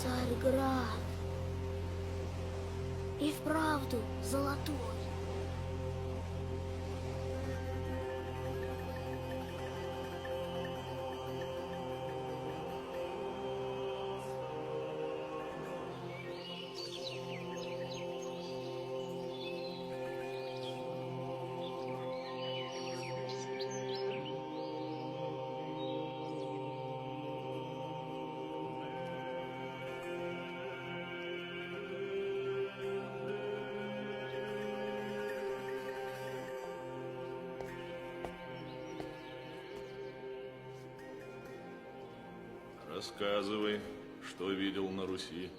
Царьград. И вправду золотой. Рассказывай, что видел на Руси.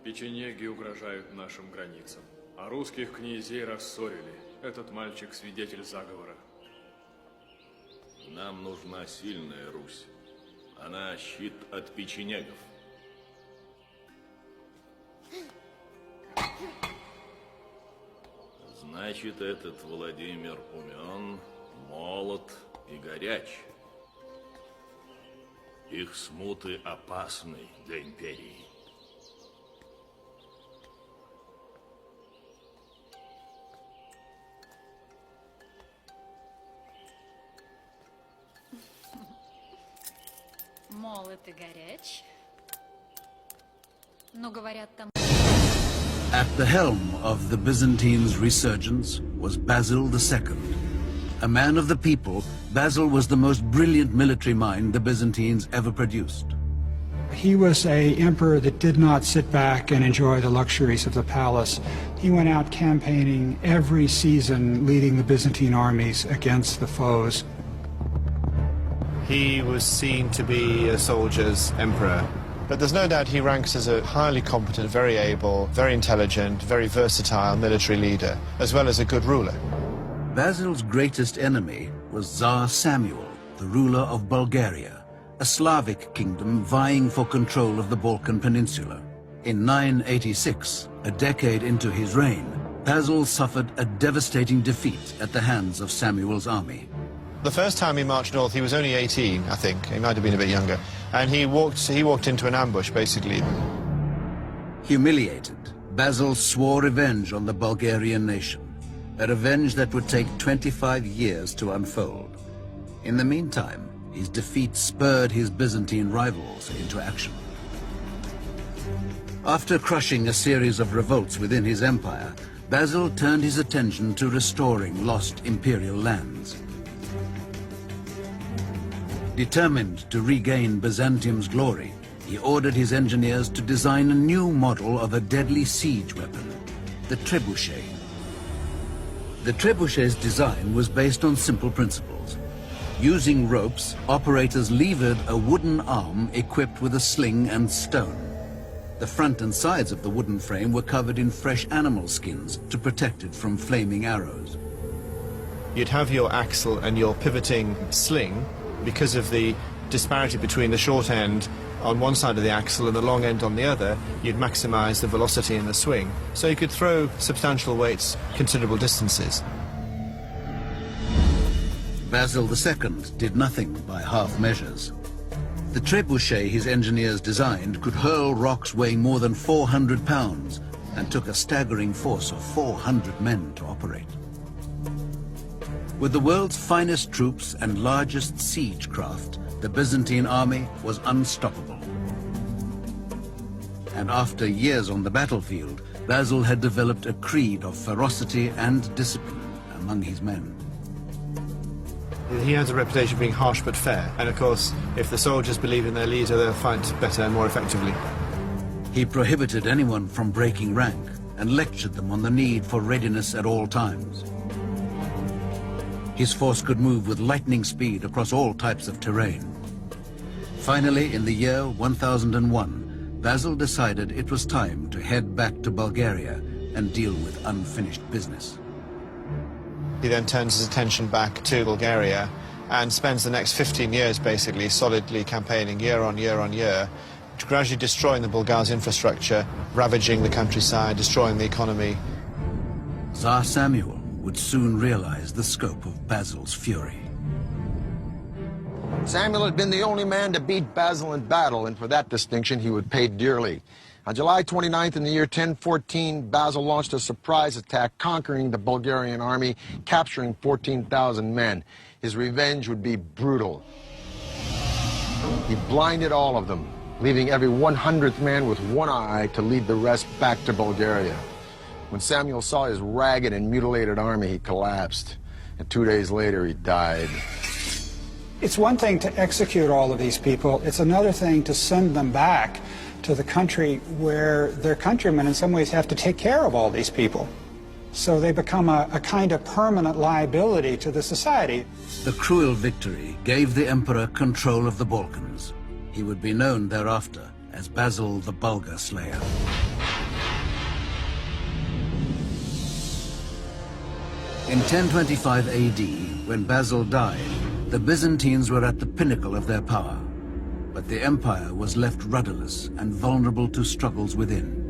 Печенеги угрожают нашим границам, а русских князей рассорили. Этот мальчик свидетель заговора. Нам нужна сильная Русь. Она щит от печенегов. Значит, этот Владимир умен, молод и горяч. Их смуты опасны для империи. Молод и горяч. Но говорят там... At the helm of the Byzantines' resurgence was Basil II. A man of the people, Basil was the most brilliant military mind the Byzantines ever produced. He was an emperor that did not sit back and enjoy the luxuries of the palace. He went out campaigning every season, leading the Byzantine armies against the foes. He was seen to be a soldier's emperor. But there's no doubt he ranks as a highly competent, very able, very intelligent, very versatile military leader, as well as a good ruler. Basil's greatest enemy was Tsar Samuel, the ruler of Bulgaria, a Slavic kingdom vying for control of the Balkan Peninsula. In 986, a decade into his reign, Basil suffered a devastating defeat at the hands of Samuel's army. The first time he marched north, he was only 18, I think. He might have been a bit younger. And he walked into an ambush, basically. Humiliated, Basil swore revenge on the Bulgarian nation, a revenge that would take 25 years to unfold. In the meantime, his defeat spurred his Byzantine rivals into action. After crushing a series of revolts within his empire, Basil turned his attention to restoring lost imperial lands. Determined to regain Byzantium's glory, he ordered his engineers to design a new model of a deadly siege weapon, the trebuchet. The trebuchet's design was based on simple principles. Using ropes, operators levered a wooden arm equipped with a sling and stone. The front and sides of the wooden frame were covered in fresh animal skins to protect it from flaming arrows. You'd have your axle and your pivoting sling. Because of the disparity between the short end on one side of the axle and the long end on the other, you'd maximize the velocity in the swing, so you could throw substantial weights considerable distances. Basil II did nothing by half measures. The trebuchet his engineers designed could hurl rocks weighing more than 400 pounds and took a staggering force of 400 men to operate. With the world's finest troops and largest siege craft, the Byzantine army was unstoppable. And after years on the battlefield, Basil had developed a creed of ferocity and discipline among his men. He has a reputation of being harsh but fair, and of course, if the soldiers believe in their leader, they'll fight better and more effectively. He prohibited anyone from breaking rank and lectured them on the need for readiness at all times. His force could move with lightning speed across all types of terrain. Finally, in the year 1001, Basil decided it was time to head back to Bulgaria and deal with unfinished business. He then turns his attention back to Bulgaria and spends the next 15 years basically solidly campaigning year on year, gradually destroying the Bulgars' infrastructure, ravaging the countryside, destroying the economy. Tsar Samuel would soon realize the scope of Basil's fury. Samuel had been the only man to beat Basil in battle, and for that distinction he would pay dearly. On July 29th in the year 1014, Basil launched a surprise attack, conquering the Bulgarian army, capturing 14,000 men. His revenge would be brutal. He blinded all of them, leaving every 100th man with one eye to lead the rest back to Bulgaria. When Samuel saw his ragged and mutilated army, he collapsed, and 2 days later he died. It's one thing to execute all of these people. It's another thing to send them back to the country where their countrymen in some ways have to take care of all these people. So they become a kind of permanent liability to the society. The cruel victory gave the emperor control of the Balkans. He would be known thereafter as Basil the Bulgar Slayer. In 1025 AD, when Basil died, the Byzantines were at the pinnacle of their power. But the empire was left rudderless and vulnerable to struggles within.